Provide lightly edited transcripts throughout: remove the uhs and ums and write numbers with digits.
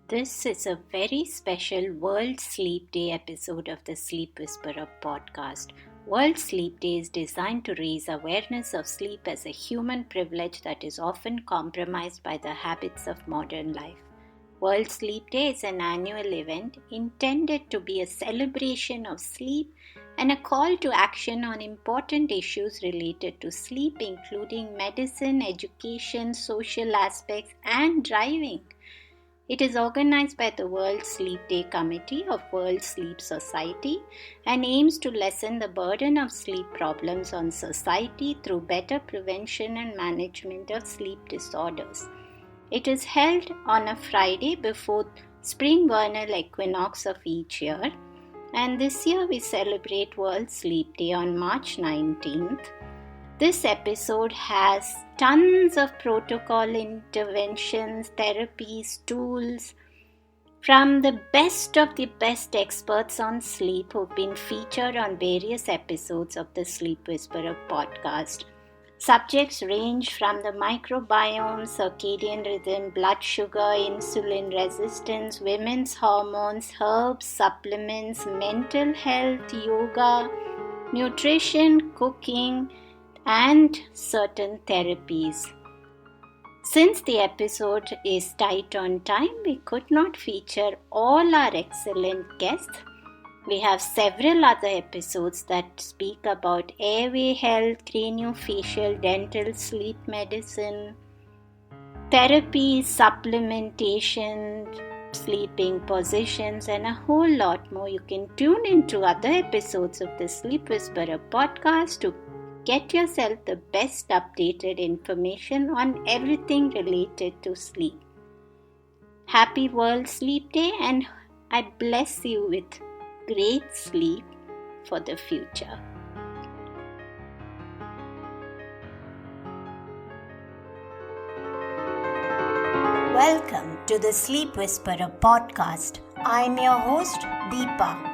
This is a very special World Sleep Day episode of the Sleep Whisperer podcast. World Sleep Day is designed to raise awareness of sleep as a human privilege that is often compromised by the habits of modern life. World Sleep Day is an annual event intended to be a celebration of sleep and a call to action on important issues related to sleep, including medicine, education, social aspects, and driving. It is organized by the World Sleep Day Committee of World Sleep Society and aims to lessen the burden of sleep problems on society through better prevention and management of sleep disorders. It is held on a Friday before spring vernal equinox of each year, and this year we celebrate World Sleep Day on March 19th. This episode has tons of protocol interventions, therapies, tools from the best of the best experts on sleep who've been featured on various episodes of the Sleep Whisperer podcast. Subjects range from the microbiome, circadian rhythm, blood sugar, insulin resistance, women's hormones, herbs, supplements, mental health, yoga, nutrition, cooking, and certain therapies. Since the episode is tight on time, we could not feature all our excellent guests. We have several other episodes that speak about airway health, craniofacial, dental, sleep medicine, therapy, supplementation, sleeping positions, and a whole lot more. You can tune into other episodes of the Sleep Whisperer podcast to get yourself the best updated information on everything related to sleep. Happy World Sleep Day, and I bless you with great sleep for the future. Welcome to the Sleep Whisperer podcast. I'm your host, Deepa.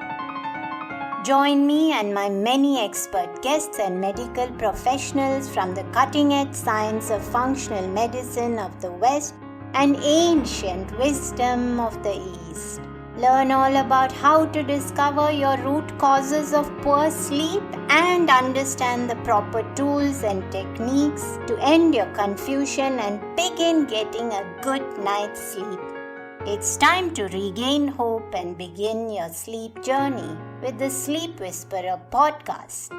Join me and my many expert guests and medical professionals from the cutting-edge science of functional medicine of the West and ancient wisdom of the East. Learn all about how to discover your root causes of poor sleep and understand the proper tools and techniques to end your confusion and begin getting a good night's sleep. It's time to regain hope and begin your sleep journey with the Sleep Whisperer podcast.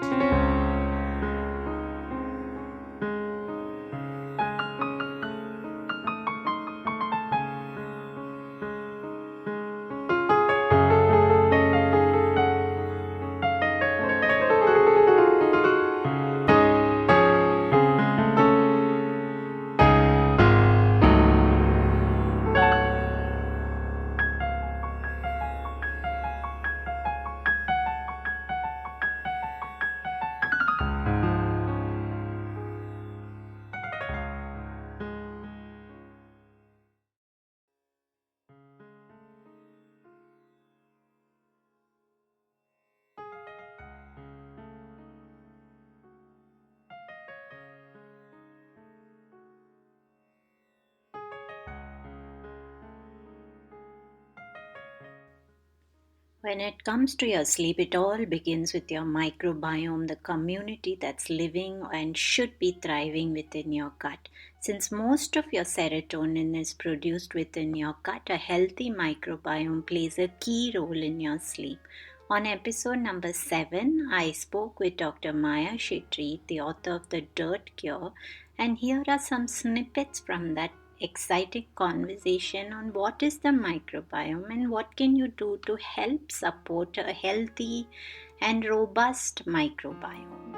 When it comes to your sleep, it all begins with your microbiome, the community that's living and should be thriving within your gut. Since most of your serotonin is produced within your gut, a healthy microbiome plays a key role in your sleep. On episode number 7, I spoke with Dr. Maya Shetty, the author of The Dirt Cure, and here are some snippets from that exciting conversation on what is the microbiome and what can you do to help support a healthy and robust microbiome.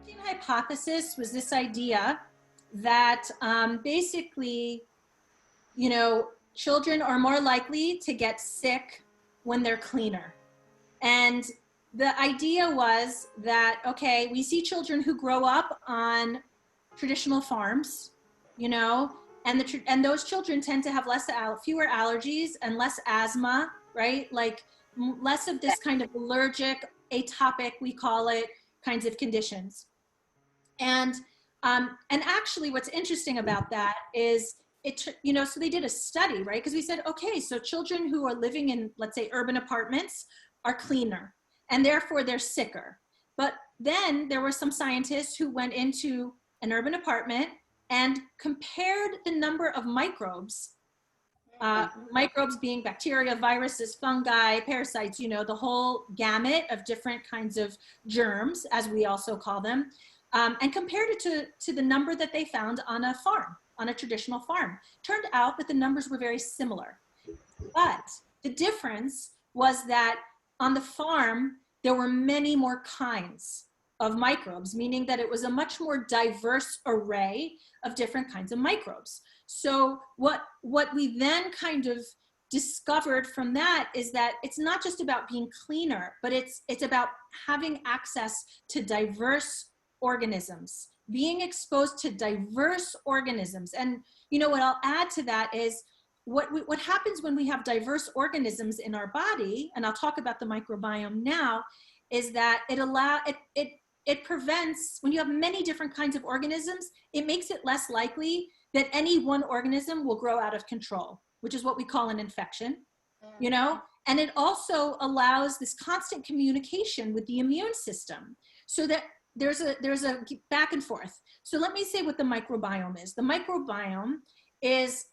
The hypothesis was this idea that basically, children are more likely to get sick when they're cleaner. And the idea was that, okay, we see children who grow up on traditional farms, and those children tend to have fewer allergies and less asthma, right? Like less of this kind of allergic, atopic, we call it, kinds of conditions. And actually what's interesting about that is so they did a study, right? Because we said, okay, so children who are living in, let's say, urban apartments are cleaner, and therefore they're sicker. But then there were some scientists who went into an urban apartment and compared the number of microbes, microbes being bacteria, viruses, fungi, parasites, the whole gamut of different kinds of germs, as we also call them, and compared it to the number that they found on a farm, on a traditional farm. Turned out that the numbers were very similar. But the difference was that on the farm, there were many more kinds of microbes, meaning that it was a much more diverse array of different kinds of microbes. So what we then kind of discovered from that is that it's not just about being cleaner, but it's about having access to diverse organisms, being exposed to diverse organisms. And what I'll add to that is what happens when we have diverse organisms in our body, and I'll talk about the microbiome now, is that it prevents, when you have many different kinds of organisms, it makes it less likely that any one organism will grow out of control, which is what we call an infection, and it also allows this constant communication with the immune system, so that there's a back and forth. So let me say what the microbiome is. The microbiome is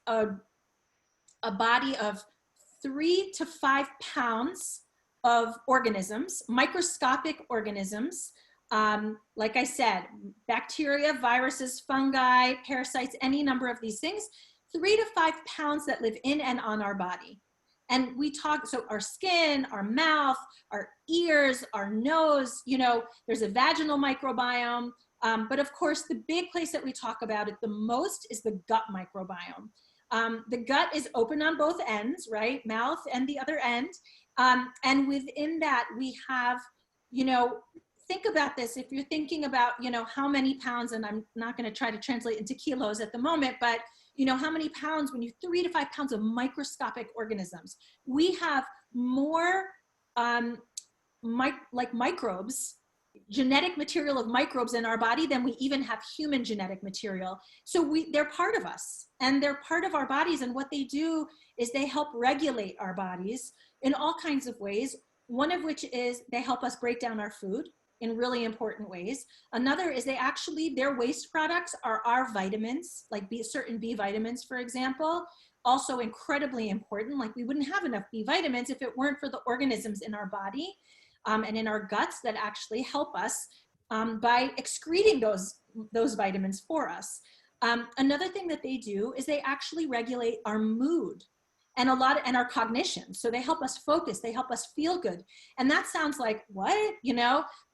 a body of 3 to 5 pounds of organisms, microscopic organisms. Like I said, bacteria, viruses, fungi, parasites, any number of these things, 3 to 5 pounds that live in and on our body. And we talk, so our skin, our mouth, our ears, our nose, there's a vaginal microbiome. But of course, the big place that we talk about it the most is the gut microbiome. The gut is open on both ends, right? Mouth and the other end. And within that, we have, think about this. If you're thinking about, how many pounds, and I'm not going to try to translate into kilos at the moment, but how many pounds, when you 3 to 5 pounds of microscopic organisms, we have more microbes, genetic material of microbes in our body than we even have human genetic material. So they're part of us, and they're part of our bodies. And what they do is they help regulate our bodies in all kinds of ways. One of which is they help us break down our food in really important ways. Another is their waste products are our vitamins, like certain B vitamins, for example, also incredibly important. Like we wouldn't have enough B vitamins if it weren't for the organisms in our body and in our guts that actually help us by excreting those vitamins for us. Another thing that they do is they actually regulate our mood and our cognition. So they help us focus, they help us feel good. And that sounds like, what,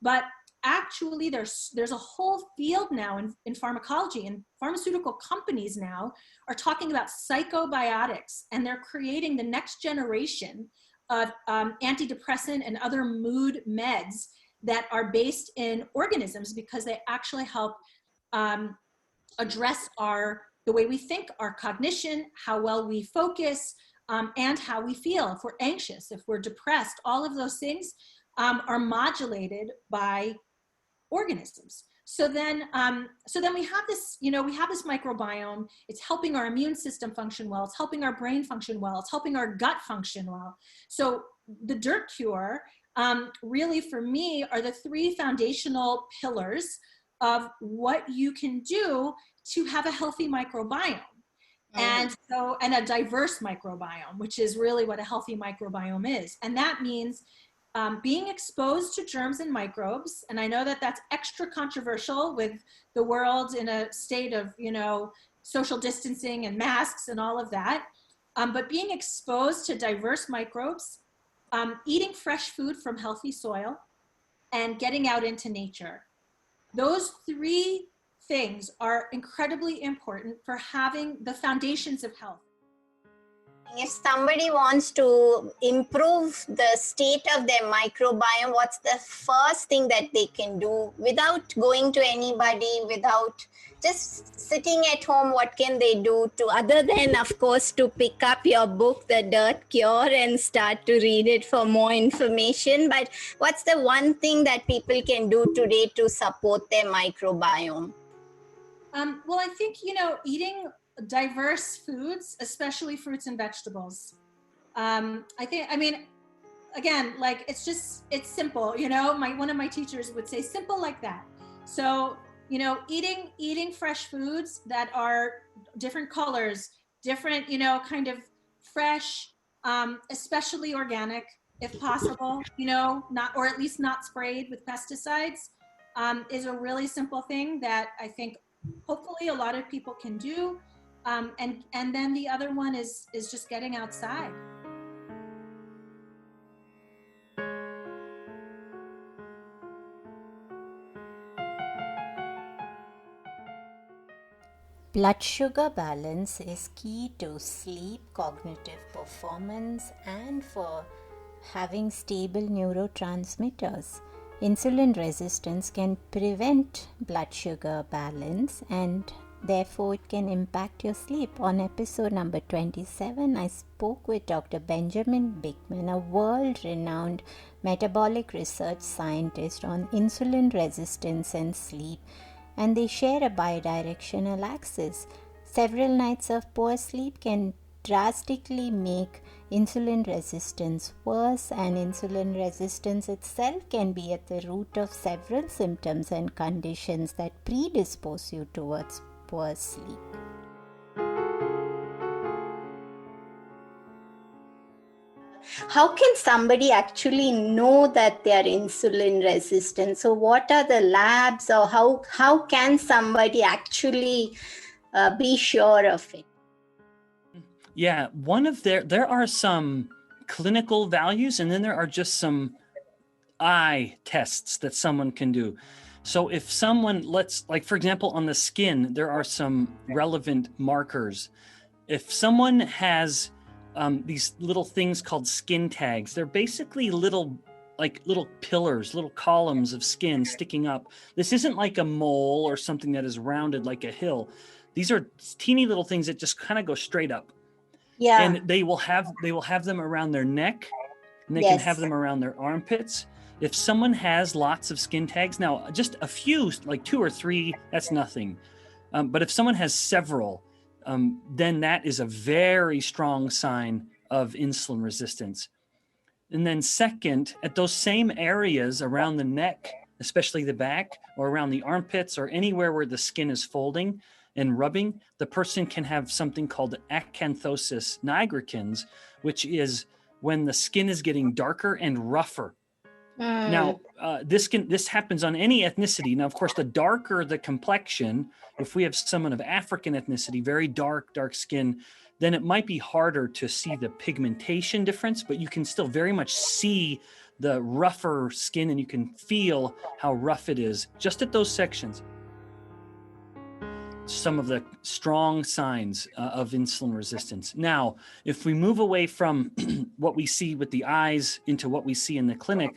but actually there's a whole field now in pharmacology, and pharmaceutical companies now are talking about psychobiotics, and they're creating the next generation of antidepressant and other mood meds that are based in organisms, because they actually help address the way we think, our cognition, how well we focus, and how we feel. If we're anxious, if we're depressed, all of those things are modulated by organisms. So then we have this, microbiome. It's helping our immune system function well. It's helping our brain function well. It's helping our gut function well. So the dirt cure, really for me, are the 3 foundational pillars of what you can do to have a healthy microbiome. And a diverse microbiome, which is really what a healthy microbiome is. And that means being exposed to germs and microbes. And I know that that's extra controversial with the world in a state of, social distancing and masks and all of that. But being exposed to diverse microbes, eating fresh food from healthy soil, and getting out into nature. Those 3 things are incredibly important for having the foundations of health. If somebody wants to improve the state of their microbiome, what's the first thing that they can do without going to anybody, without just sitting at home? What can they do to, other than, of course, to pick up your book, The Dirt Cure, and start to read it for more information? But what's the one thing that people can do today to support their microbiome? Well, I think, eating diverse foods, especially fruits and vegetables. Again, like it's simple, one of my teachers would say simple like that. So, eating fresh foods that are different colors, different, kind of fresh, especially organic, if possible, not, or at least not sprayed with pesticides, is a really simple thing that I think hopefully a lot of people can do. And then the other one is just getting outside. Blood sugar balance is key to sleep, cognitive performance, and for having stable neurotransmitters. Insulin resistance can prevent blood sugar balance and therefore it can impact your sleep. On episode number 27, I spoke with Dr. Benjamin Bickman, a world-renowned metabolic research scientist, on insulin resistance and sleep, and they share a bidirectional axis. Several nights of poor sleep can drastically make insulin resistance worse, and insulin resistance itself can be at the root of several symptoms and conditions that predispose you towards poor sleep. How can somebody actually know that they are insulin resistant? So what are the labs, or how can somebody actually be sure of it? Yeah, there are some clinical values, and then there are just some eye tests that someone can do. So if someone, for example, on the skin, there are some relevant markers. If someone has these little things called skin tags, they're basically little pillars, little columns of skin sticking up. This isn't like a mole or something that is rounded like a hill. These are teeny little things that just kind of go straight up. Yeah. And they will have them around their neck, and they can have them around their armpits. If someone has lots of skin tags, now just a few, like 2 or 3, that's nothing. But if someone has several, then that is a very strong sign of insulin resistance. And then second, at those same areas around the neck, especially the back, or around the armpits, or anywhere where the skin is folding and rubbing, the person can have something called acanthosis nigricans, which is when the skin is getting darker and rougher. Now, this happens on any ethnicity. Now, of course, the darker the complexion, if we have someone of African ethnicity, very dark skin, then it might be harder to see the pigmentation difference, but you can still very much see the rougher skin, and you can feel how rough it is just at those sections. Some of the strong signs of insulin resistance. Now, if we move away from what we see with the eyes into what we see in the clinic,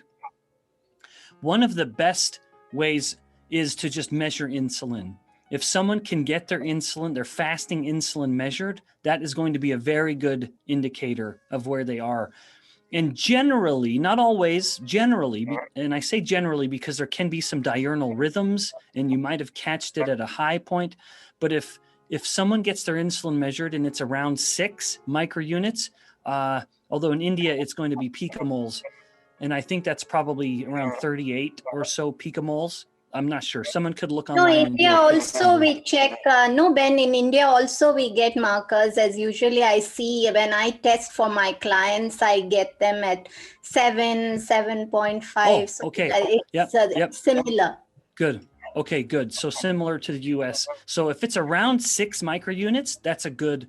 one of the best ways is to just measure insulin. If someone can get their fasting insulin measured, that is going to be a very good indicator of where they are. And generally, not always, generally, and I say generally because there can be some diurnal rhythms and you might have catched it at a high point, but if someone gets their insulin measured and it's around 6 microunits, although in India it's going to be picomoles, and I think that's probably around 38 or so picomoles. I'm not sure. Someone could look online. No, India also we check. Ben, in India also we get markers. As usually I see when I test for my clients, I get them at 7, 7.5. Oh, okay. It's similar. Good. Okay, good. So similar to the US. So if it's around 6 microunits, that's a good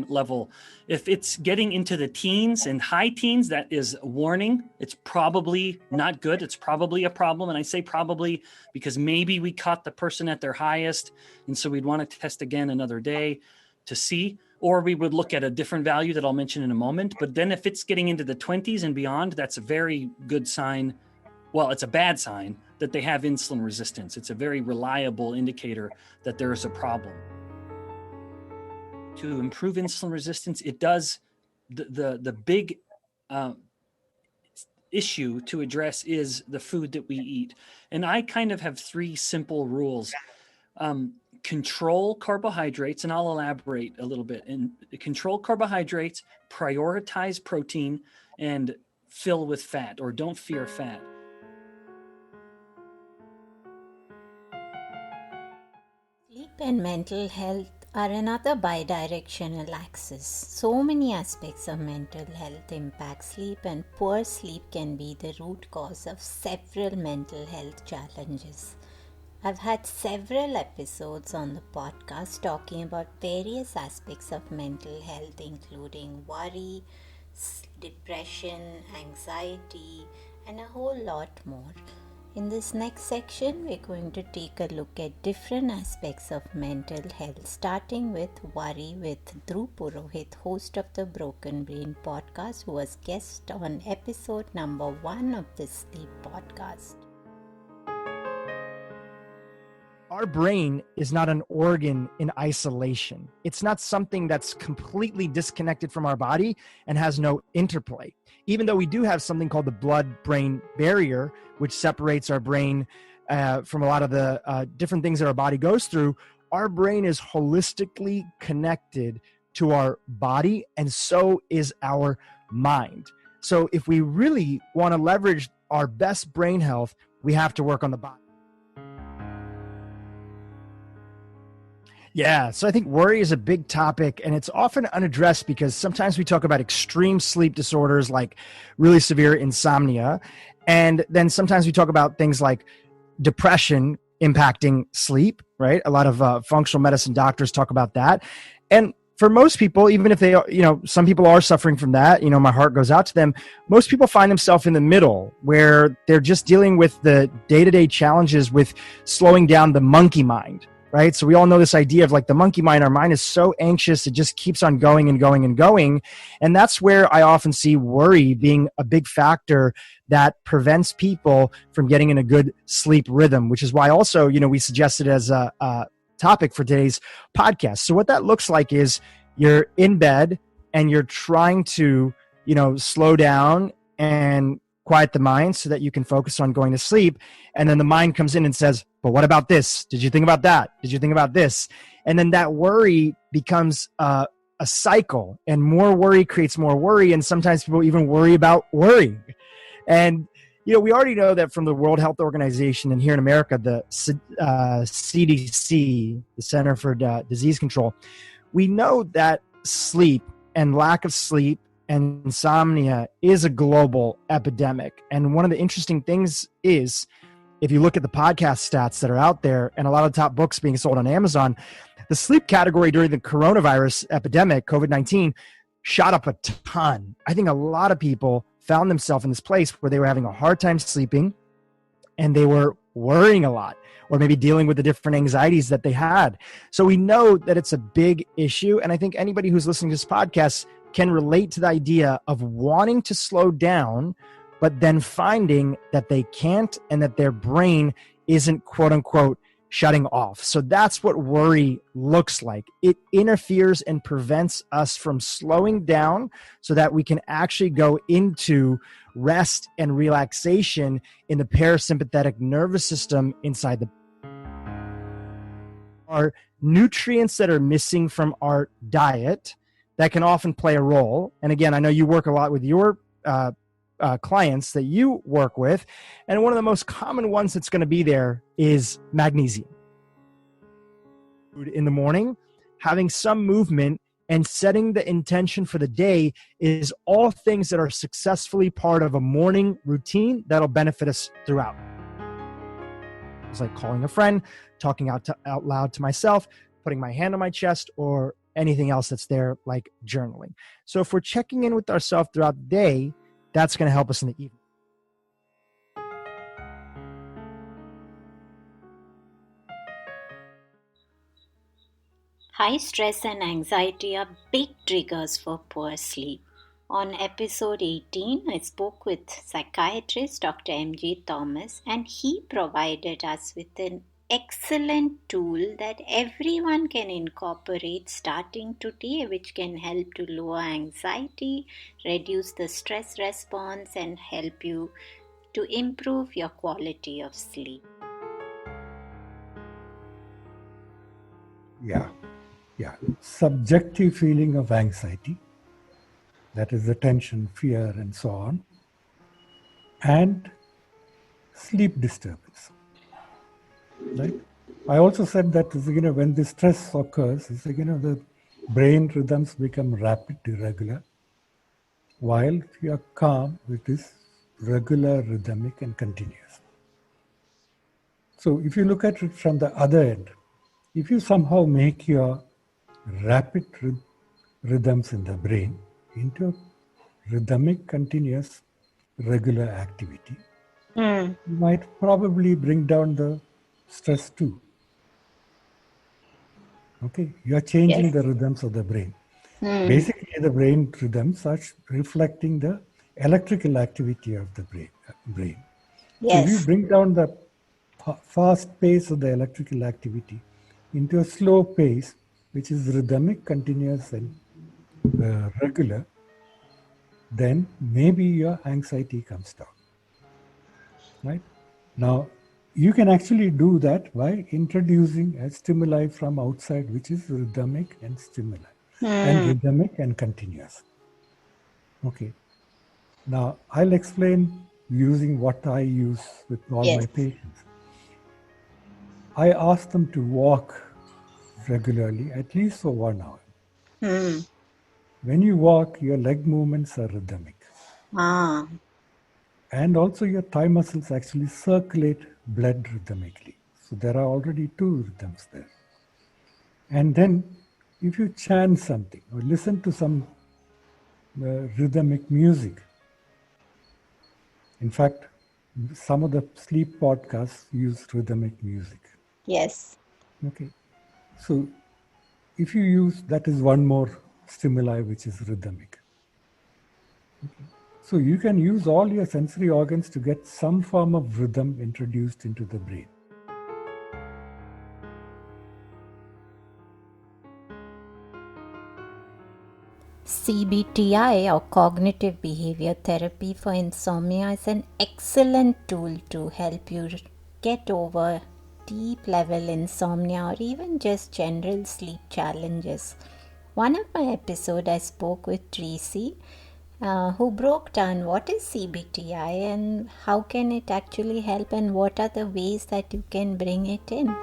level. If it's getting into the teens and high teens, that is a warning. It's probably not good. It's probably a problem. And I say probably because maybe we caught the person at their highest, and so we'd want to test again another day to see, or we would look at a different value that I'll mention in a moment. But then if it's getting into the 20s and beyond, that's a very good sign. Well, it's a bad sign that they have insulin resistance. It's a very reliable indicator that there is a problem. To improve insulin resistance, it does the big issue to address is the food that we eat. And I kind of have 3 simple rules. Control carbohydrates, and I'll elaborate a little bit. And control carbohydrates, prioritize protein, and fill with fat, or don't fear fat. Sleep and mental health are another bidirectional axis. So many aspects of mental health impact sleep, and poor sleep can be the root cause of several mental health challenges. I've had several episodes on the podcast talking about various aspects of mental health, including worry, depression, anxiety, and a whole lot more. In this next section, we're going to take a look at different aspects of mental health, starting with worry with Dhruv Purohit, host of the Broken Brain podcast, who was guest on episode number 1 of the Sleep podcast. Our brain is not an organ in isolation. It's not something that's completely disconnected from our body and has no interplay. Even though we do have something called the blood-brain barrier, which separates our brain from a lot of the different things that our body goes through, our brain is holistically connected to our body, and so is our mind. So if we really want to leverage our best brain health, we have to work on the body. Yeah, so I think worry is a big topic, and it's often unaddressed because sometimes we talk about extreme sleep disorders like really severe insomnia, and then sometimes we talk about things like depression impacting sleep, right? A lot of functional medicine doctors talk about that. And for most people, even if they, some people are suffering from that, my heart goes out to them. Most people find themselves in the middle where they're just dealing with the day-to-day challenges with slowing down the monkey mind. Right. So we all know this idea of like the monkey mind. Our mind is so anxious. It just keeps on going and going and going. And that's where I often see worry being a big factor that prevents people from getting in a good sleep rhythm, which is why also, we suggested as a topic for today's podcast. So what that looks like is you're in bed and you're trying to, slow down and quiet the mind so that you can focus on going to sleep. And then the mind comes in and says, but what about this? Did you think about that? Did you think about this? And then that worry becomes a cycle, and more worry creates more worry. And sometimes people even worry about worrying. And, we already know that from the World Health Organization, and here in America, the CDC, the Center for Disease Control, we know that sleep and lack of sleep and insomnia is a global epidemic. And one of the interesting things is, if you look at the podcast stats that are out there and a lot of top books being sold on Amazon, the sleep category during the coronavirus epidemic, COVID-19, shot up a ton. I think a lot of people found themselves in this place where they were having a hard time sleeping and they were worrying a lot, or maybe dealing with the different anxieties that they had. So we know that it's a big issue. And I think anybody who's listening to this podcast can relate to the idea of wanting to slow down, but then finding that they can't and that their brain isn't quote unquote shutting off. So that's what worry looks like. It interferes and prevents us from slowing down so that we can actually go into rest and relaxation in the parasympathetic nervous system inside the are nutrients that are missing from our diet that can often play a role. And again, I know you work a lot with your clients that you work with. And one of the most common ones that's going to be there is magnesium. In the morning, having some movement and setting the intention for the day is all things that are successfully part of a morning routine that'll benefit us throughout. It's like calling a friend, talking out loud to myself, putting my hand on my chest, or anything else that's there, like journaling. So if we're checking in with ourselves throughout the day, that's going to help us in the evening. High stress and anxiety are big triggers for poor sleep. On episode 18, I spoke with psychiatrist Dr. M.G. Thomas, and he provided us with an excellent tool that everyone can incorporate starting today, which can help to lower anxiety, reduce the stress response, and help you to improve your quality of sleep. Yeah. Subjective feeling of anxiety, that is the tension, fear, and so on, and sleep disturbance. Right? I also said that when the stress occurs, the brain rhythms become rapid, irregular, while if you are calm, it is regular, rhythmic, and continuous. So if you look at it from the other end, if you somehow make your rapid rhythms in the brain into rhythmic, continuous, regular activity, you might probably bring down the stress too. Okay, you are changing the rhythms of the brain. Basically, the brain rhythms are reflecting the electrical activity of the brain. So if you bring down the fast pace of the electrical activity into a slow pace, which is rhythmic, continuous, and regular, then maybe your anxiety comes down. Right? Now, you can actually do that by introducing a stimuli from outside, which is rhythmic and stimuli, and rhythmic and continuous. Okay. Now, I'll explain using what I use with all my patients. I ask them to walk regularly, at least for 1 hour. When you walk, your leg movements are rhythmic. And also your thigh muscles actually circulate blood rhythmically. So there are already 2 rhythms there. And then if you chant something or listen to some rhythmic music, in fact, some of the sleep podcasts use rhythmic music. Yes. Okay. So if you use, that is one more stimuli which is rhythmic. Okay. So you can use all your sensory organs to get some form of rhythm introduced into the brain. CBTI, or cognitive behavior therapy for insomnia, is an excellent tool to help you get over deep level insomnia or even just general sleep challenges. One of my episodes, I spoke with Tracy, who broke down what is CBTI and how can it actually help and what are the ways that you can bring it in.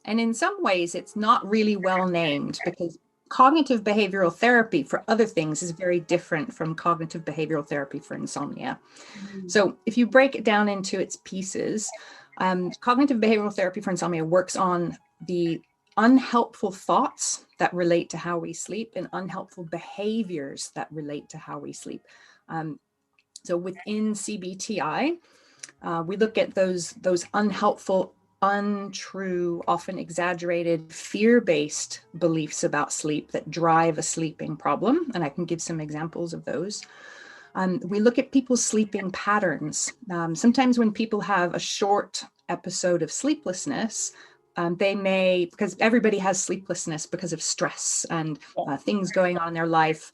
And in some ways, it's not really well named because cognitive behavioral therapy for other things is very different from cognitive behavioral therapy for insomnia. So if you break it down into its pieces, cognitive behavioral therapy for insomnia works on the unhelpful thoughts that relate to how we sleep and unhelpful behaviors that relate to how we sleep. So within CBTI, we look at those unhelpful, untrue, often exaggerated, fear-based beliefs about sleep that drive a sleeping problem. And I can give some examples of those. We look at people's sleeping patterns. Sometimes when people have a short episode of sleeplessness, they may, because everybody has sleeplessness because of stress and things going on in their life,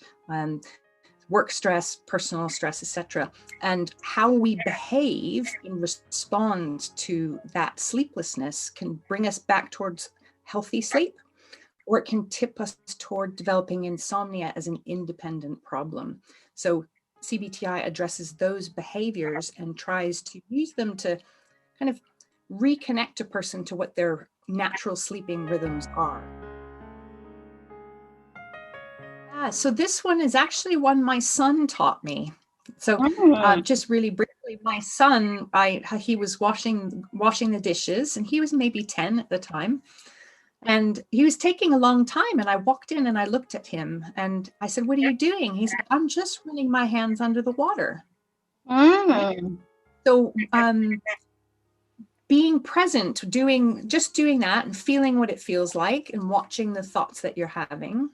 work stress, personal stress, etc. And how we behave in response to that sleeplessness can bring us back towards healthy sleep, or it can tip us toward developing insomnia as an independent problem. So CBTI addresses those behaviors and tries to use them to kind of reconnect a person to what their natural sleeping rhythms are. So this one is actually one my son taught me. So just really briefly, my son, he was washing the dishes, and he was maybe 10 at the time. And he was taking a long time, and I walked in and I looked at him and I said, "What are you doing?" He said, "I'm just running my hands under the water." So being present, doing that and feeling what it feels like and watching the thoughts that you're having.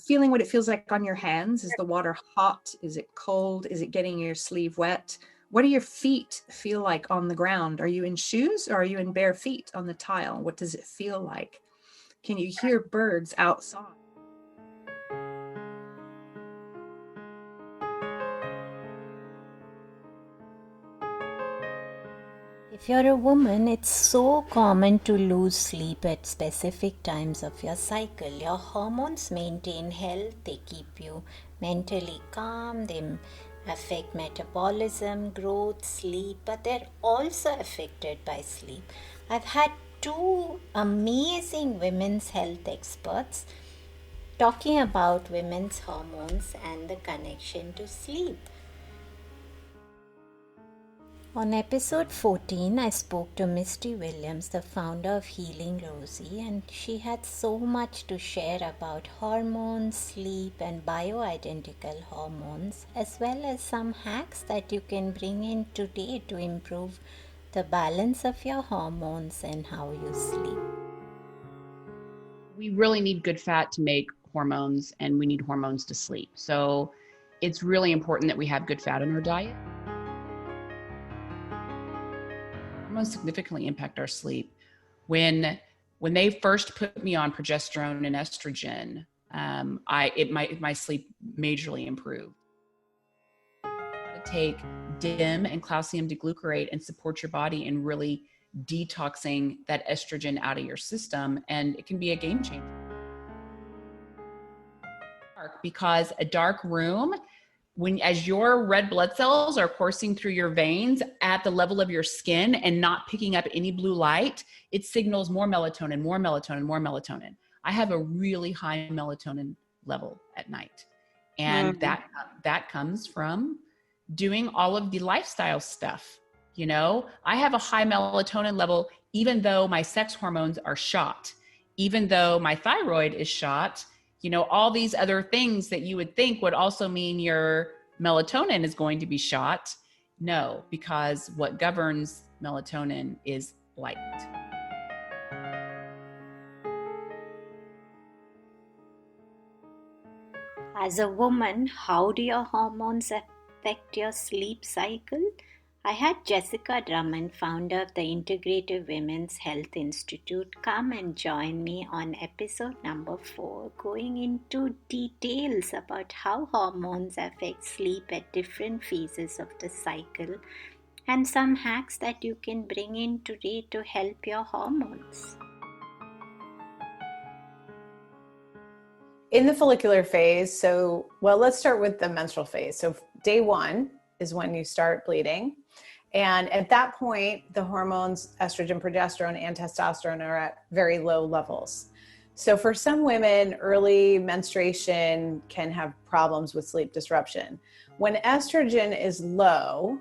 Feeling what it feels like on your hands. Is the water hot? Is it cold? Is it getting your sleeve wet? What do your feet feel like on the ground? Are you in shoes or are you in bare feet on the tile? What does it feel like? Can you hear birds outside? If If you're a woman, it's so common to lose sleep at specific times of your cycle. Your hormones maintain health, they keep you mentally calm, they affect metabolism, growth, sleep, but they're also affected by sleep. I've had two amazing women's health experts talking about women's hormones and the connection to sleep. On episode 14, I spoke to Misty Williams, the founder of Healing Rosie, and she had so much to share about hormones, sleep, and bioidentical hormones, as well as some hacks that you can bring in today to improve the balance of your hormones and how you sleep. We really need good fat to make hormones, and we need hormones to sleep. So it's really important that we have good fat in our diet. Hormones significantly impact our sleep. When they first put me on progesterone and estrogen, my sleep majorly improved. To take DIM and calcium deglucarate and support your body in really detoxing that estrogen out of your system, and it can be a game changer. Because a dark room, as your red blood cells are coursing through your veins at the level of your skin and not picking up any blue light, it signals more melatonin, more melatonin, more melatonin. I have a really high melatonin level at night. And that comes from doing all of the lifestyle stuff. You know, I have a high melatonin level, even though my sex hormones are shot, even though my thyroid is shot. You know, all these other things that you would think would also mean your melatonin is going to be shot. No, because what governs melatonin is light. As a woman, how do your hormones affect your sleep cycle? I had Jessica Drummond, founder of the Integrative Women's Health Institute, come and join me on episode number 4, going into details about how hormones affect sleep at different phases of the cycle and some hacks that you can bring in today to help your hormones. In the follicular phase, let's start with the menstrual phase. So day 1 is when you start bleeding. And at that point, the hormones, estrogen, progesterone, and testosterone are at very low levels. So for some women, early menstruation can have problems with sleep disruption. When estrogen is low,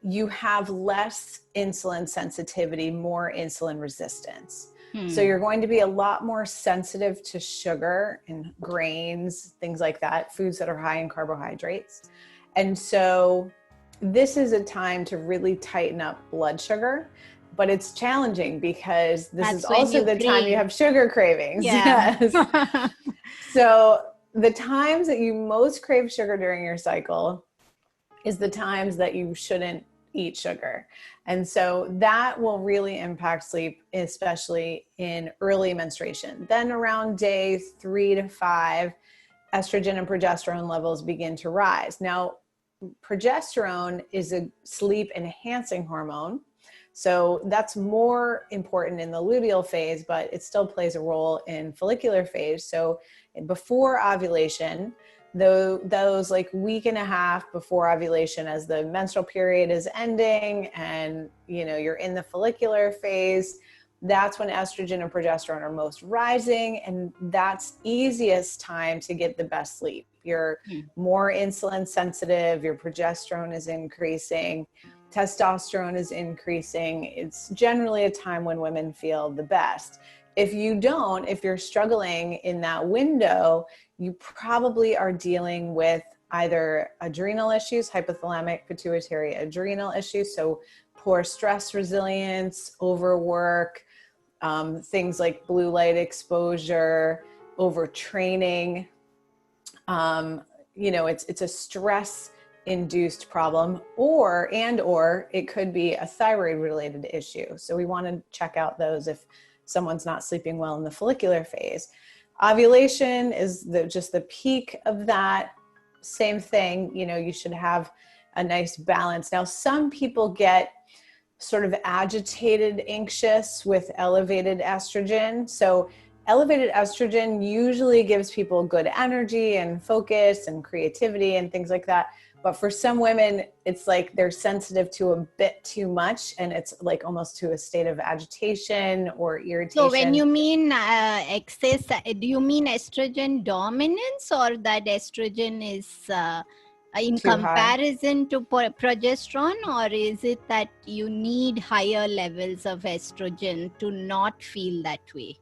you have less insulin sensitivity, more insulin resistance. So you're going to be a lot more sensitive to sugar and grains, things like that, foods that are high in carbohydrates. And so this is a time to really tighten up blood sugar, but it's challenging because this is also the time you have sugar cravings. Yeah. Yes. So the times that you most crave sugar during your cycle is the times that you shouldn't eat sugar. And so that will really impact sleep, especially in early menstruation. Then around day 3 to 5, estrogen and progesterone levels begin to rise. Now, progesterone is a sleep enhancing hormone. So that's more important in the luteal phase, but it still plays a role in follicular phase. So before ovulation, those like week and a half before ovulation, as the menstrual period is ending and you're in the follicular phase, that's when estrogen and progesterone are most rising, and that's easiest time to get the best sleep. You're more insulin sensitive, your progesterone is increasing, testosterone is increasing. It's generally a time when women feel the best. If you're struggling in that window, you probably are dealing with either adrenal issues, hypothalamic pituitary adrenal issues, so poor stress resilience, overwork, things like blue light exposure, overtraining. It's a stress induced problem, or it could be a thyroid related issue. So we want to check out those if someone's not sleeping well in the follicular phase. Ovulation is just the peak of that. Same thing, you should have a nice balance. Now, some people get sort of agitated, anxious with elevated estrogen. So elevated estrogen usually gives people good energy and focus and creativity and things like that. But for some women, it's like they're sensitive to a bit too much, and it's like almost to a state of agitation or irritation. So when you mean excess, do you mean estrogen dominance, or that estrogen is in Too comparison to progesterone, or is it that you need higher levels of estrogen to not feel that way?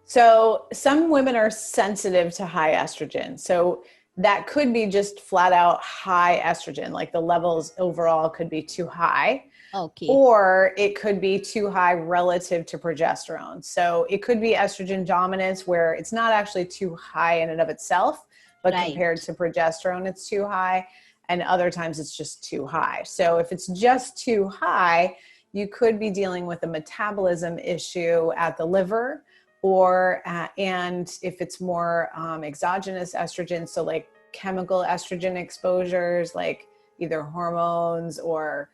So some women are sensitive to high estrogen. So that could be just flat out high estrogen, like the levels overall could be too high. Okay. Or it could be too high relative to progesterone. So it could be estrogen dominance where it's not actually too high in and of itself, but compared to progesterone, it's too high. And other times it's just too high. So if it's just too high, you could be dealing with a metabolism issue at the liver, or and if it's more exogenous estrogen, so like chemical estrogen exposures, like either hormones or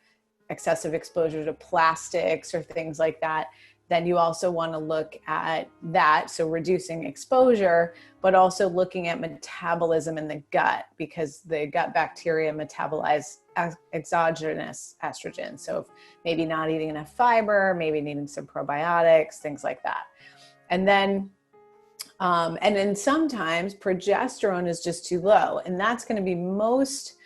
excessive exposure to plastics or things like that, then you also want to look at that. So reducing exposure, but also looking at metabolism in the gut, because the gut bacteria metabolize exogenous estrogen. So if maybe not eating enough fiber, maybe needing some probiotics, things like that. And then sometimes progesterone is just too low, and that's going to be most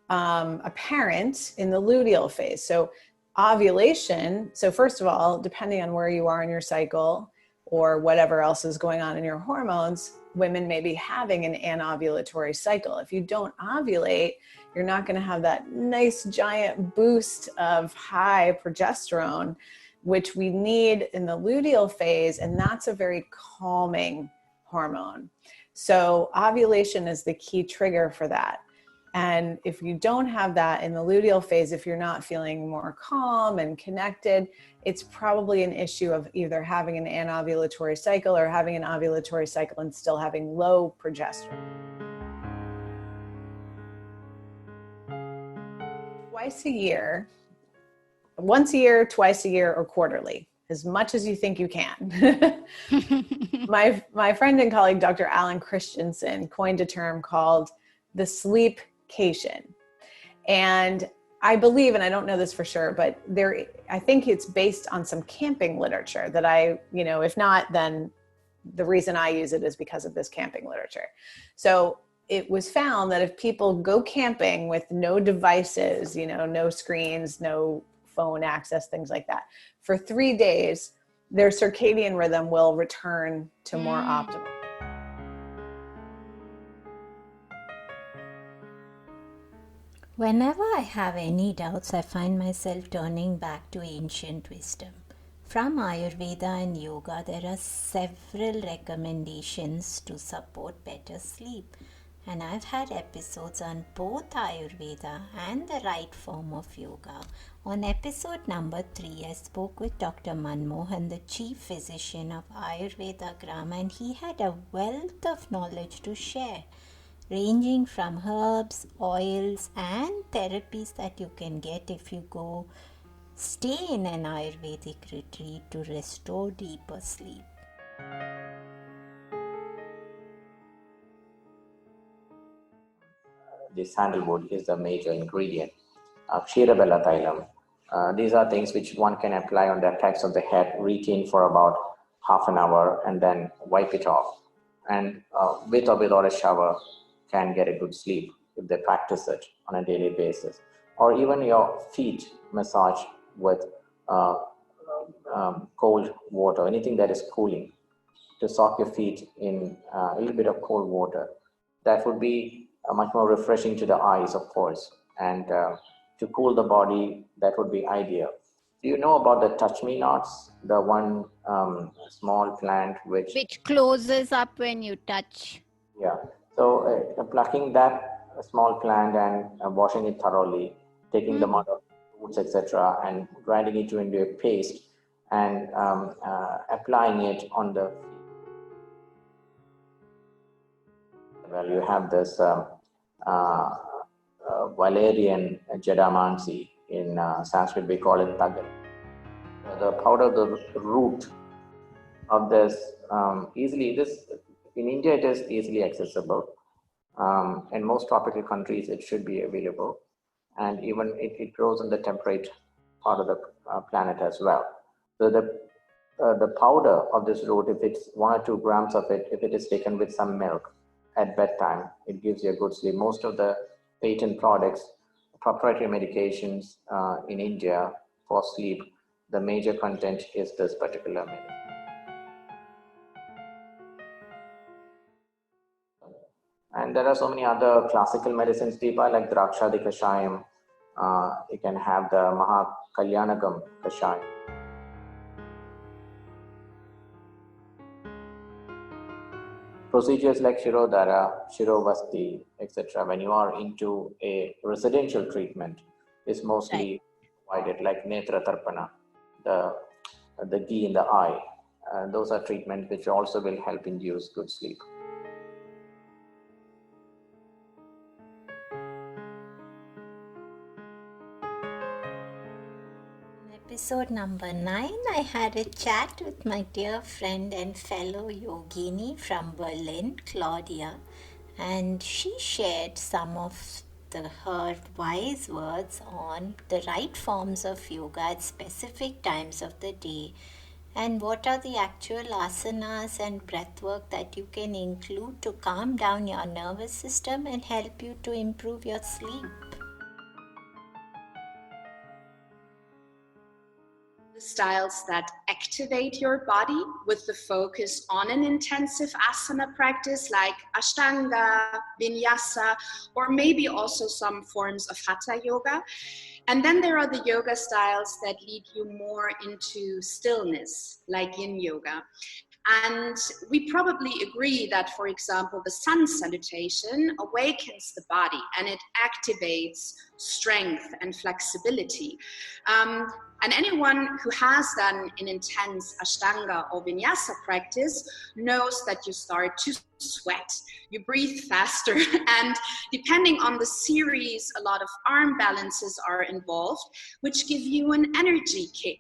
apparent in the luteal phase. So ovulation. So first of all, depending on where you are in your cycle or whatever else is going on in your hormones, women may be having an anovulatory cycle. If you don't ovulate, you're not going to have that nice giant boost of high progesterone, which we need in the luteal phase, and that's a very calming hormone. So ovulation is the key trigger for that. And if you don't have that in the luteal phase, if you're not feeling more calm and connected, it's probably an issue of either having an anovulatory cycle or having an ovulatory cycle and still having low progesterone. Once a year, twice a year, or quarterly, as much as you think you can. My friend and colleague, Dr. Alan Christensen, coined a term called the Sleep Cation. And I believe, and I don't know this for sure, but I think it's based on some camping literature that if not, then the reason I use it is because of this camping literature. So it was found that if people go camping with no devices, no screens, no phone access, things like that, for 3 days, their circadian rhythm will return to more optimal. Whenever I have any doubts, I find myself turning back to ancient wisdom. From Ayurveda and Yoga, there are several recommendations to support better sleep. And I've had episodes on both Ayurveda and the right form of yoga. On episode number 3, I spoke with Dr. Manmohan, the chief physician of Ayurveda Gram, and he had a wealth of knowledge to share, ranging from herbs, oils, and therapies that you can get if you stay in an Ayurvedic retreat to restore deeper sleep. The sandalwood is the major ingredient. Ksheerabella thailam. These are things which one can apply on the attacks of the head, retain for about half an hour, and then wipe it off. And with or without a shower, can get a good sleep if they practice it on a daily basis. Or even your feet massage with cold water, anything that is cooling, to soak your feet in a little bit of cold water. That would be much more refreshing to the eyes, of course, and to cool the body, that would be ideal. Do you know about the touch me nots, the one small plant which closes up when you touch? Yeah. So plucking that small plant and washing it thoroughly, taking the mud of roots, etc., and grinding it into a paste and applying it on the. Well, you have this Valerian Jedimancy, In Sanskrit, we call it tagal. The powder, the root of this, in India, it is easily accessible. In most tropical countries, it should be available. And even it grows in the temperate part of the planet as well. So the powder of this root, if it's 1 or 2 grams of it, if it is taken with some milk at bedtime, it gives you a good sleep. Most of the patent products, proprietary medications in India for sleep, the major content is this particular medicine. And there are so many other classical medicines, Deepa, like Drakshadi Kashayam. You can have the Mahakalyanagam Kashayam. Procedures like Shirodhara, Shirovasti, etc. when you are into a residential treatment is mostly provided, like Netra Tarpana, the ghee in the eye. Those are treatments which also will help induce good sleep. Episode number 9, I had a chat with my dear friend and fellow yogini from Berlin, Claudia, and she shared some of her wise words on the right forms of yoga at specific times of the day, and what are the actual asanas and breath work that you can include to calm down your nervous system and help you to improve your sleep. Styles that activate your body with the focus on an intensive asana practice like Ashtanga, Vinyasa, or maybe also some forms of Hatha yoga. And then there are the yoga styles that lead you more into stillness, like Yin yoga. And we probably agree that, for example, the sun salutation awakens the body and it activates strength and flexibility. And anyone who has done an intense Ashtanga or Vinyasa practice knows that you start to sweat, you breathe faster, and depending on the series, a lot of arm balances are involved, which give you an energy kick.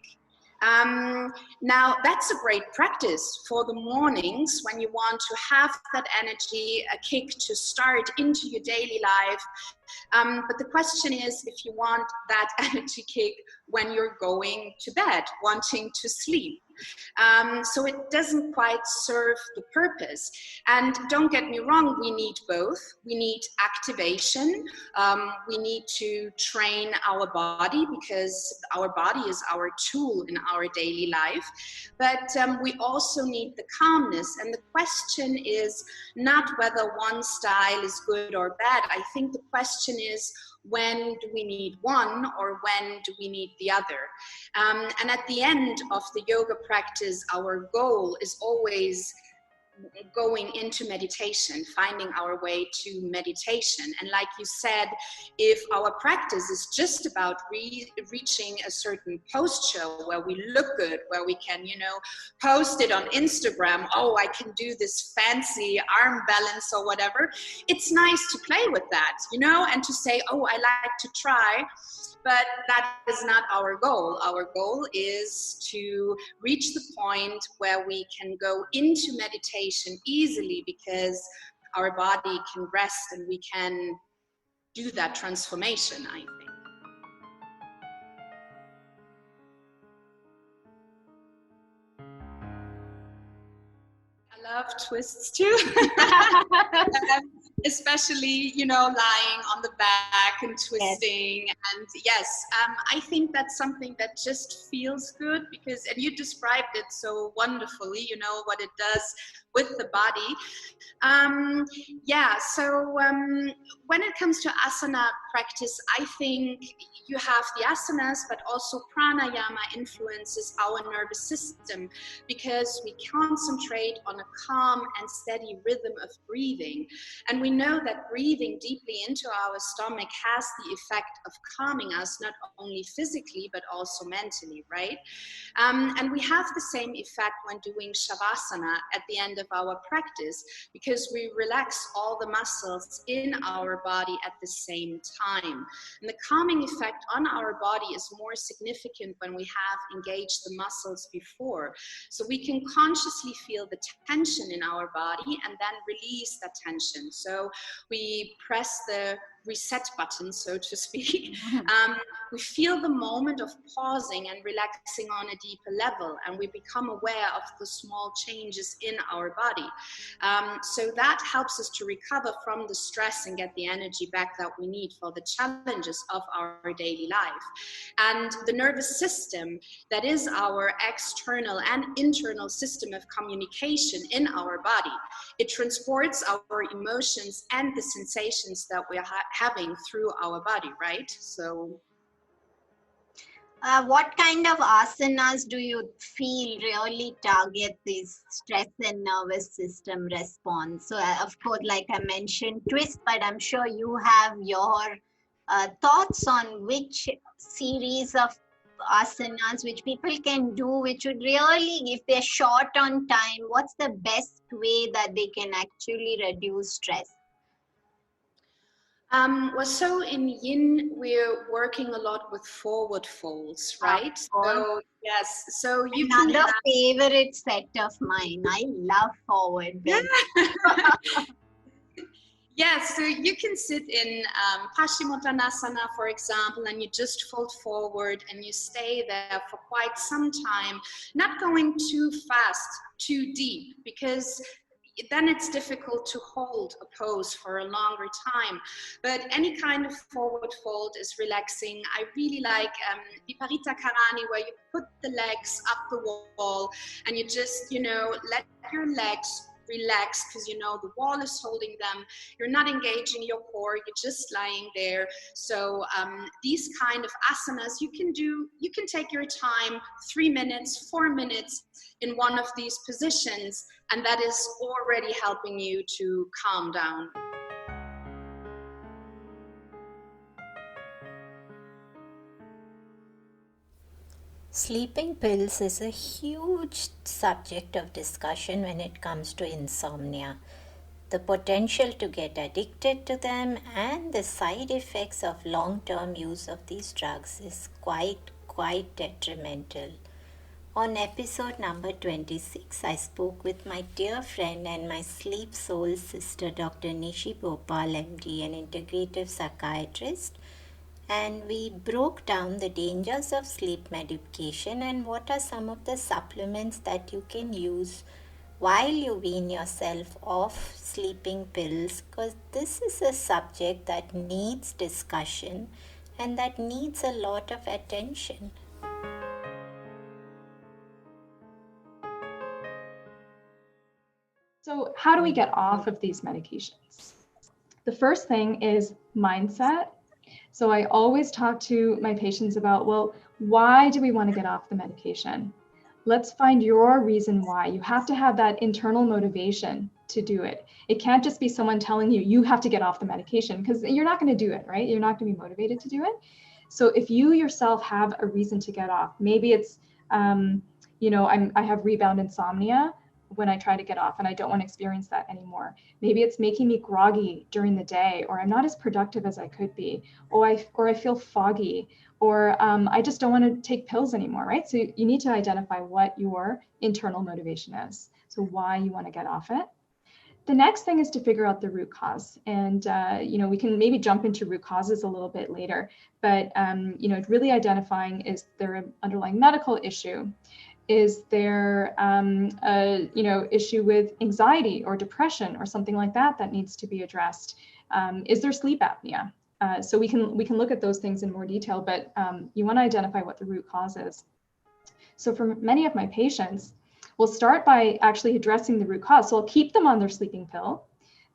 Now that's a great practice for the mornings when you want to have that energy, a kick to start into your daily life. But the question is if you want that energy kick when you're going to bed, wanting to sleep. So it doesn't quite serve the purpose. And don't get me wrong, we need both. We need activation. We need to train our body because our body is our tool in our daily life. But we also need the calmness. And the question is not whether one style is good or bad. I think the question is, when do we need one or when do we need the other? And at the end of the yoga practice, our goal is always going into meditation, finding our way to meditation. And like you said, if our practice is just about reaching a certain posture where we look good, where we can, post it on Instagram, oh, I can do this fancy arm balance or whatever, it's nice to play with that, and to say, oh, I like to try. But that is not our goal. Our goal is to reach the point where we can go into meditation easily because our body can rest and we can do that transformation, I think. I love twists too. Especially, lying on the back and twisting. Yes. And yes, I think that's something that just feels good because, and you described it so wonderfully, what it does with the body. So when it comes to asana practice, I think you have the asanas, but also pranayama influences our nervous system because we concentrate on a calm and steady rhythm of breathing. And we know that breathing deeply into our stomach has the effect of calming us, not only physically, but also mentally, right? And we have the same effect when doing shavasana at the end of our practice because we relax all the muscles in our body at the same time. And the calming effect on our body is more significant when we have engaged the muscles before. So we can consciously feel the tension in our body and then release that tension. So we press the reset button, so to speak. We feel the moment of pausing and relaxing on a deeper level, and we become aware of the small changes in our body. So that helps us to recover from the stress and get the energy back that we need for the challenges of our daily life. And the nervous system, that is our external and internal system of communication in our body. It transports our emotions and the sensations that we're having through our body, right? So what kind of asanas do you feel really target this stress and nervous system response? So of course, like I mentioned, twist, but I'm sure you have your thoughts on which series of asanas which people can do, which would really, if they're short on time, what's the best way that they can actually reduce stress? Well, so in yin, we're working a lot with forward folds, right? So yes, so you another can have favorite set of mine. I love forward bend. Yeah, so you can sit in Paschimottanasana, for example, and you just fold forward and you stay there for quite some time, not going too fast, too deep, because then it's difficult to hold a pose for a longer time. But any kind of forward fold is relaxing. I really like Viparita Karani, where you put the legs up the wall and you just, let your legs relax, because the wall is holding them. You're not engaging your core, you're just lying there. So these kind of asanas you can take your time, 3 minutes, 4 minutes in one of these positions, and that is already helping you to calm down. Sleeping pills is a huge subject of discussion when it comes to insomnia. The potential to get addicted to them and the side effects of long-term use of these drugs is quite detrimental. On episode number 26, I spoke with my dear friend and my sleep soul sister, Dr. Nishi Bhopal, MD, an integrative psychiatrist, and we broke down the dangers of sleep medication and what are some of the supplements that you can use while you wean yourself off sleeping pills, because this is a subject that needs discussion and that needs a lot of attention. So how do we get off of these medications? The first thing is mindset. So I always talk to my patients about, well, why do we want to get off the medication? Let's find your reason why. You have to have that internal motivation to do it. It can't just be someone telling you, you have to get off the medication, because you're not going to do it, right? You're not going to be motivated to do it. So if you yourself have a reason to get off, maybe it's, I have rebound insomnia when I try to get off and I don't want to experience that anymore. Maybe it's making me groggy during the day, or I'm not as productive as I could be, or I feel foggy, or I just don't want to take pills anymore, right? So you need to identify what your internal motivation is. So why you want to get off it. The next thing is to figure out the root cause. And, we can maybe jump into root causes a little bit later, but, really identifying, is there an underlying medical issue? Is there issue with anxiety or depression or something like that that needs to be addressed? Is there sleep apnea? So we can look at those things in more detail, but you want to identify what the root cause is. So for many of my patients, we'll start by actually addressing the root cause. So I'll keep them on their sleeping pill.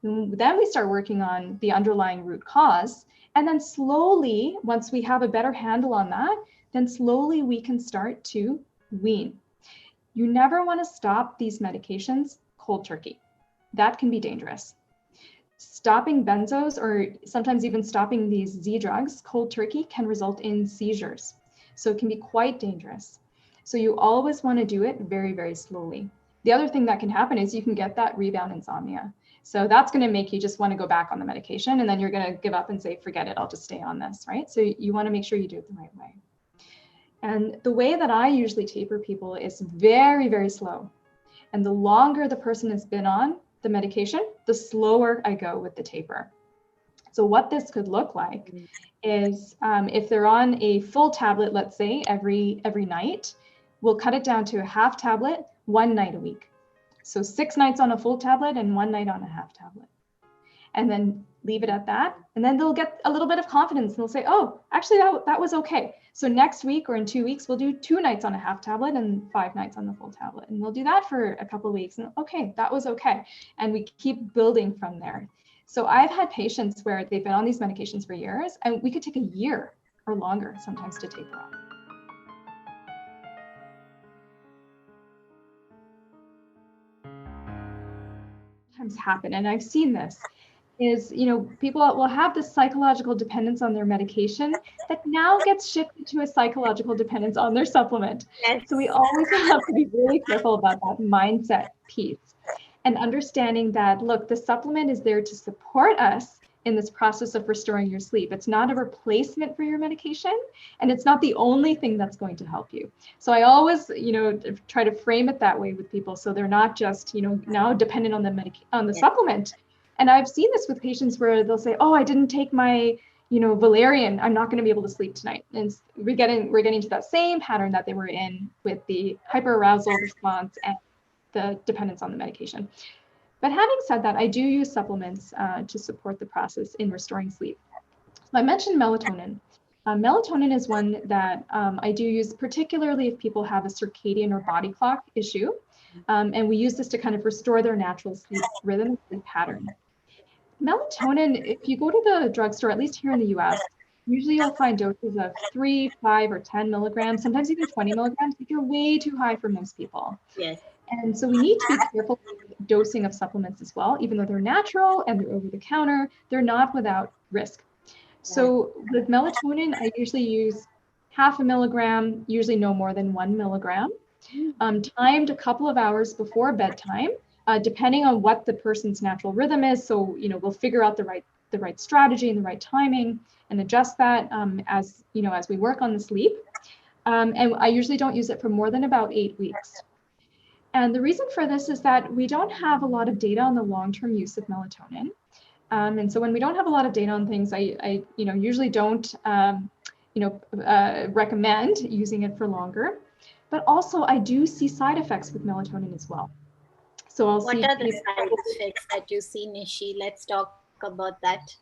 Then we start working on the underlying root cause. And then slowly, once we have a better handle on that, then slowly we can start to wean. You never want to stop these medications cold turkey. That can be dangerous. Stopping benzos, or sometimes even stopping these Z drugs cold turkey, can result in seizures. So it can be quite dangerous. So you always want to do it very, very slowly. The other thing that can happen is you can get that rebound insomnia. So that's going to make you just want to go back on the medication, and then you're going to give up and say, forget it, I'll just stay on this, right? So you want to make sure you do it the right way. And the way that I usually taper people is very, very slow. And the longer the person has been on the medication, the slower I go with the taper. So what this could look like is if they're on a full tablet, let's say every night, we'll cut it down to a half tablet, 1 night a week. So 6 nights on a full tablet and 1 night on a half tablet. And then leave it at that. And then they'll get a little bit of confidence and they'll say, oh, actually that was okay. So next week or in 2 weeks, we'll do 2 nights on a half tablet and 5 nights on the full tablet. And we'll do that for a couple of weeks. And okay, that was okay. And we keep building from there. So I've had patients where they've been on these medications for years, and we could take a year or longer sometimes to taper off. Sometimes happen, and I've seen this, is, people will have this psychological dependence on their medication that now gets shifted to a psychological dependence on their supplement. Yes. So we always have to be really careful about that mindset piece and understanding that, look, the supplement is there to support us in this process of restoring your sleep. It's not a replacement for your medication, and it's not the only thing that's going to help you. So I always, try to frame it that way with people, so they're not just, now dependent on the supplement. And I've seen this with patients where they'll say, oh, I didn't take my, Valerian, I'm not going to be able to sleep tonight. And we're getting to that same pattern that they were in with the hyperarousal response and the dependence on the medication. But having said that, I do use supplements to support the process in restoring sleep. So I mentioned melatonin. Melatonin is one that I do use, particularly if people have a circadian or body clock issue. And we use this to kind of restore their natural sleep rhythm and sleep pattern. Melatonin, if you go to the drugstore, at least here in the US, usually you'll find doses of 3, 5, or 10 milligrams, sometimes even 20 milligrams, but they're way too high for most people. Yes. And so we need to be careful with dosing of supplements as well. Even though they're natural and they're over the counter, they're not without risk. So with melatonin, I usually use 0.5 milligram, usually no more than 1 milligram, timed a couple of hours before bedtime, depending on what the person's natural rhythm is. So, we'll figure out the right strategy and the right timing and adjust that as we work on the sleep. And I usually don't use it for more than about 8 weeks. And the reason for this is that we don't have a lot of data on the long-term use of melatonin. And so when we don't have a lot of data on things, I usually don't, recommend using it for longer. But also I do see side effects with melatonin as well. So what are the side effects that you see, Nishi? Let's talk about that.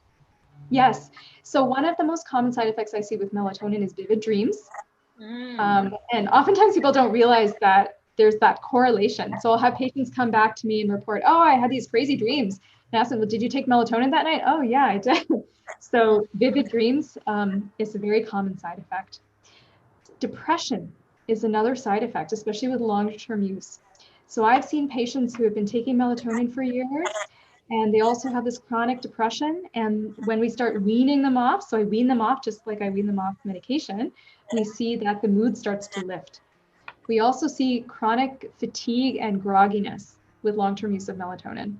Yes. So one of the most common side effects I see with melatonin is vivid dreams. And oftentimes people don't realize that there's that correlation. So I'll have patients come back to me and report, oh, I had these crazy dreams. And I ask them, well, did you take melatonin that night? Oh, yeah, I did. So vivid dreams is a very common side effect. Depression is another side effect, especially with long-term use. So I've seen patients who have been taking melatonin for years, and they also have this chronic depression. And when we start weaning them off, so I wean them off just like I wean them off medication, we see that the mood starts to lift. We also see chronic fatigue and grogginess with long-term use of melatonin,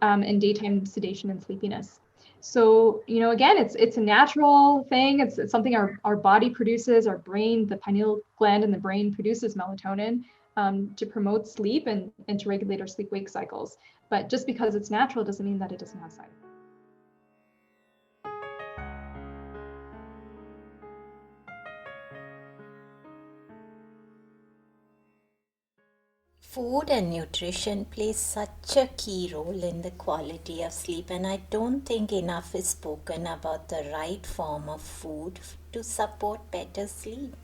and daytime sedation and sleepiness. So, again, it's a natural thing. It's something our body produces, our brain, the pineal gland in the brain produces melatonin to promote sleep and to regulate our sleep-wake cycles. But just because it's natural doesn't mean that it doesn't have side effects. Food and nutrition plays such a key role in the quality of sleep, and I don't think enough is spoken about the right form of food to support better sleep.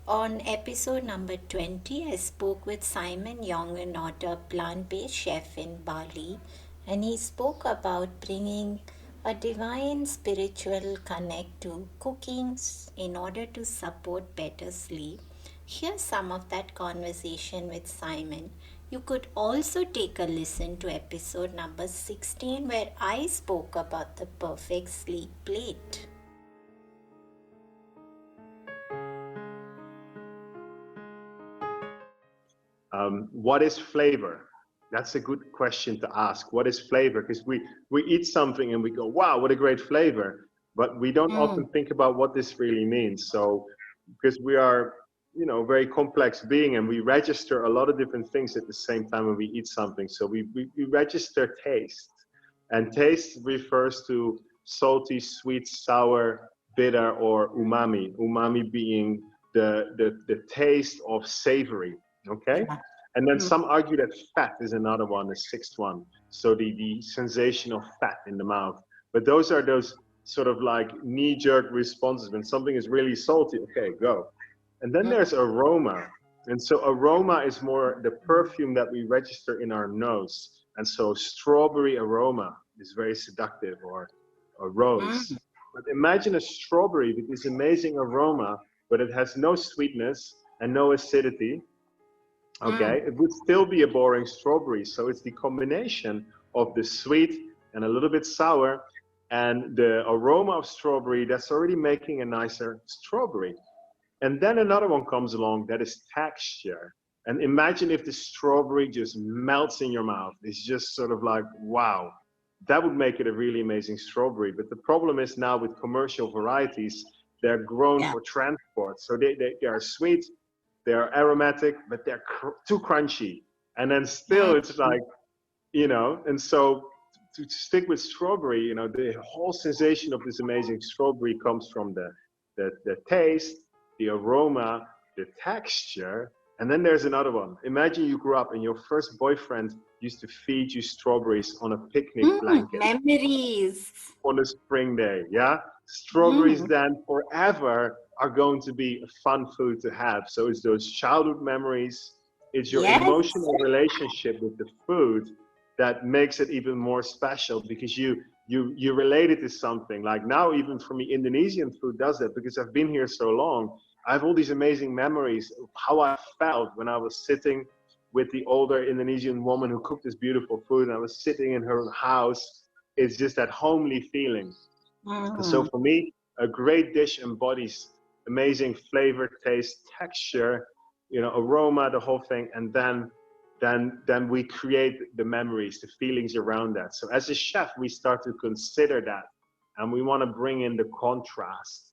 On episode number 20, I spoke with Simon Yongenot, a plant-based chef in Bali, and he spoke about bringing a divine spiritual connect to cooking in order to support better sleep. Here's some of that conversation with Simon. You could also take a listen to episode number 16, where I spoke about the perfect sleep plate. What is flavor? That's a good question to ask. What is flavor? Because we eat something and we go, wow, what a great flavor. But we don't often think about what this really means. So because we are, very complex being, and we register a lot of different things at the same time when we eat something. So we register taste. And taste refers to salty, sweet, sour, bitter, or umami. Umami being the taste of savory, okay? And then some argue that fat is another one, the sixth one. So the sensation of fat in the mouth. But those are those sort of like knee-jerk responses. When something is really salty, okay, go. And then there's aroma. And so aroma is more the perfume that we register in our nose. And so strawberry aroma is very seductive, or rose. But imagine a strawberry with this amazing aroma, but it has no sweetness and no acidity. Okay, it would still be a boring strawberry. So it's the combination of the sweet and a little bit sour and the aroma of strawberry that's already making a nicer strawberry. And then another one comes along that is texture. And imagine if the strawberry just melts in your mouth. It's just sort of like, wow, that would make it a really amazing strawberry. But the problem is now with commercial varieties, they're grown for transport. So they are sweet, they're aromatic, but they're too crunchy. And then still it's like, and so to stick with strawberry, the whole sensation of this amazing strawberry comes from the taste, the aroma, the texture. And then there's another one. Imagine you grew up and your first boyfriend used to feed you strawberries on a picnic blanket. Memories. On a spring day, yeah? Strawberries then forever are going to be a fun food to have. So it's those childhood memories, it's your emotional relationship with the food that makes it even more special, because you relate it to something. Like now, even for me, Indonesian food does that, because I've been here so long. I have all these amazing memories of how I felt when I was sitting with the older Indonesian woman who cooked this beautiful food, and I was sitting in her house. It's just that homely feeling. So for me, a great dish embodies amazing flavor, taste, texture, aroma, the whole thing, and then we create the memories, the feelings around that. So as a chef, we start to consider that, and we want to bring in the contrast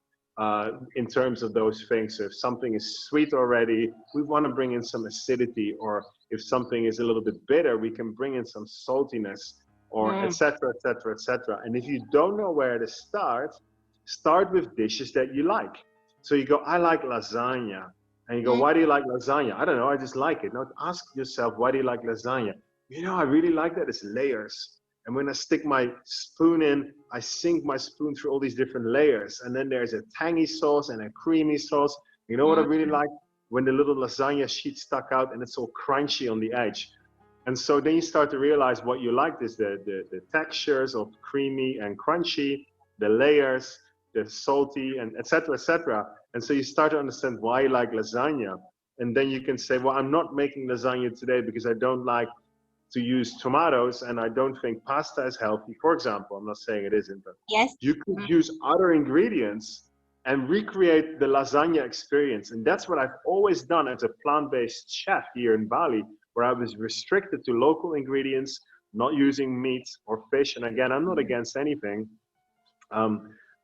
in terms of those things. So if something is sweet already, we want to bring in some acidity, or if something is a little bit bitter, we can bring in some saltiness, or etc., etc., etc. And if you don't know where to start with dishes that you like. So you go, I like lasagna. And you go, why do you like lasagna? I don't know, I just like it. Now ask yourself, why do you like lasagna? I really like that it's layers. And when I stick my spoon in, I sink my spoon through all these different layers. And then there's a tangy sauce and a creamy sauce. You know what I really like? When the little lasagna sheet stuck out and it's all crunchy on the edge. And so then you start to realize what you like is the textures of creamy and crunchy, the layers, the salty, and etc., etc. And so you start to understand why you like lasagna. And then you can say, well, I'm not making lasagna today because I don't like to use tomatoes, and I don't think pasta is healthy, for example. I'm not saying it isn't, but you could use other ingredients and recreate the lasagna experience. And that's what I've always done as a plant-based chef here in Bali, where I was restricted to local ingredients, not using meat or fish. And again, I'm not against anything,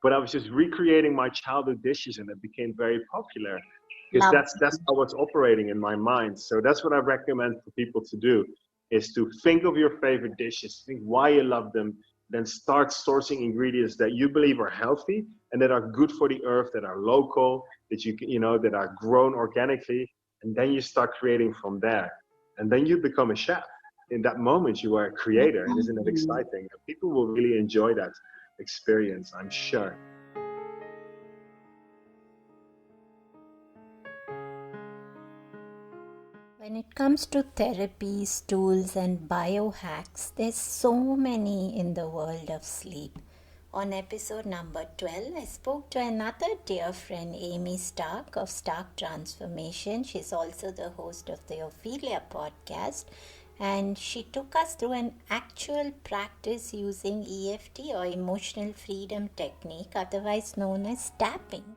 but I was just recreating my childhood dishes, and it became very popular, because that's how it's operating in my mind. So that's what I recommend for people to do, is to think of your favorite dishes, think why you love them, then start sourcing ingredients that you believe are healthy and that are good for the earth, that are local, that that are grown organically, and then you start creating from there. And then you become a chef. In that moment, you are a creator. And isn't it exciting? People will really enjoy that experience, I'm sure. When it comes to therapies, tools, and biohacks, there's so many in the world of sleep. On episode number 12, I spoke to another dear friend, Amy Stark of Stark Transformation. She's also the host of the Ophelia podcast, and she took us through an actual practice using EFT, or Emotional Freedom Technique, otherwise known as tapping.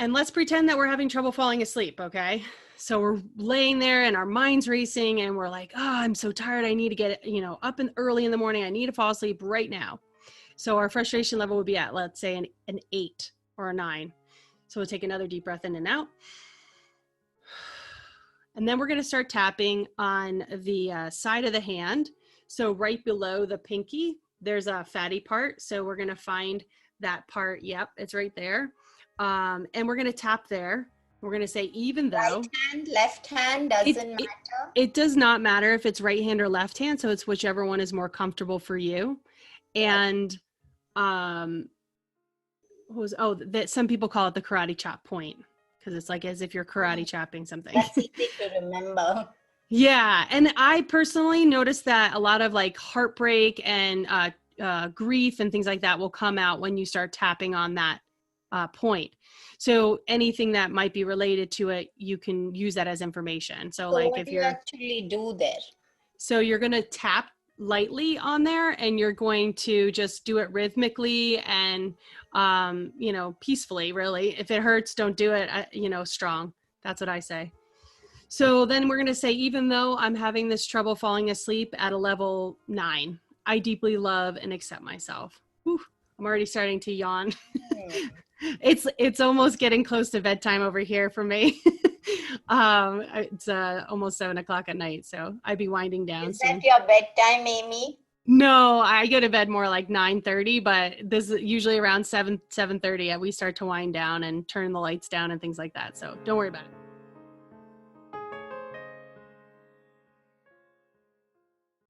And let's pretend that we're having trouble falling asleep, okay? So we're laying there and our mind's racing and we're like, oh, I'm so tired. I need to get, up early in the morning. I need to fall asleep right now. So our frustration level would be at, let's say, an 8 or a 9. So we'll take another deep breath in and out. And then we're going to start tapping on the side of the hand. So right below the pinky, there's a fatty part. So we're going to find that part. Yep, it's right there. And we're going to tap there. We're going to say, even though right hand, left hand, doesn't matter. It does not matter if it's right hand or left hand. So it's whichever one is more comfortable for you. And that some people call it the karate chop point, because it's like as if you're karate chopping something. That's easy to remember. Yeah. And I personally noticed that a lot of like heartbreak and grief and things like that will come out when you start tapping on that point. So anything that might be related to it, you can use that as information. So like what if do you actually do there? So you're going to tap lightly on there and you're going to just do it rhythmically and, peacefully, really. If it hurts, don't do it, strong. That's what I say. So then we're going to say, even though I'm having this trouble falling asleep at a level 9, I deeply love and accept myself. Whew, I'm already starting to yawn. It's almost getting close to bedtime over here for me. It's almost 7 o'clock at night, so I'd be winding down. Is that your bedtime, Amy? No, I go to bed more like 9:30, but this is usually around 7:30. We start to wind down and turn the lights down and things like that. So don't worry about it.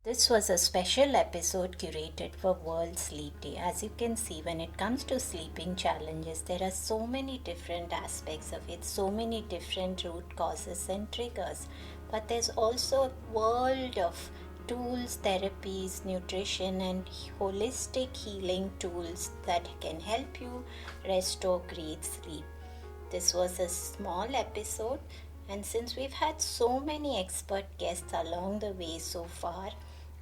This was a special episode curated for World Sleep Day. As you can see, when it comes to sleeping challenges, there are so many different aspects of it, so many different root causes and triggers. But there's also a world of tools, therapies, nutrition, and holistic healing tools that can help you restore great sleep. This was a small episode, and since we've had so many expert guests along the way so far,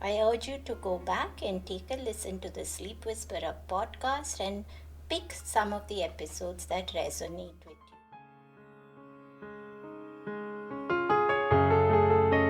I urge you to go back and take a listen to the Sleep Whisperer podcast and pick some of the episodes that resonate with you.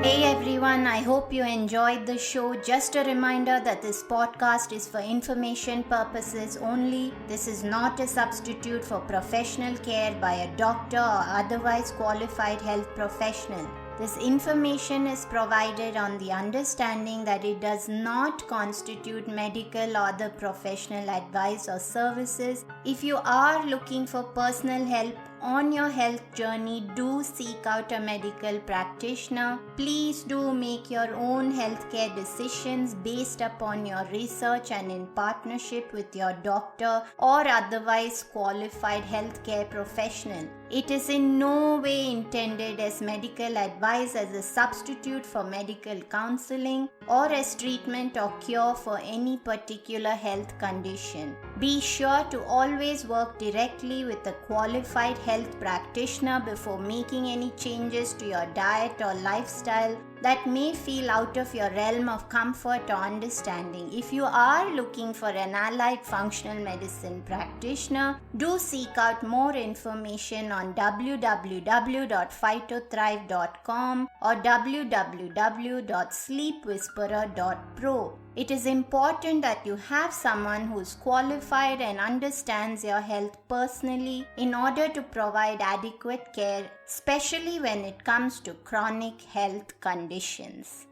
Hey everyone, I hope you enjoyed the show. Just a reminder that this podcast is for information purposes only. This is not a substitute for professional care by a doctor or otherwise qualified health professional. This information is provided on the understanding that it does not constitute medical or other professional advice or services. If you are looking for personal help on your health journey, do seek out a medical practitioner. Please do make your own healthcare decisions based upon your research and in partnership with your doctor or otherwise qualified healthcare professional. It is in no way intended as medical advice, as a substitute for medical counseling, or as treatment or cure for any particular health condition. Be sure to always work directly with a qualified health practitioner before making any changes to your diet or lifestyle that may feel out of your realm of comfort or understanding. If you are looking for an allied functional medicine practitioner, do seek out more information on www.phytothrive.com or www.sleepwhisperer.pro. It is important that you have someone who is qualified and understands your health personally in order to provide adequate care, especially when it comes to chronic health conditions.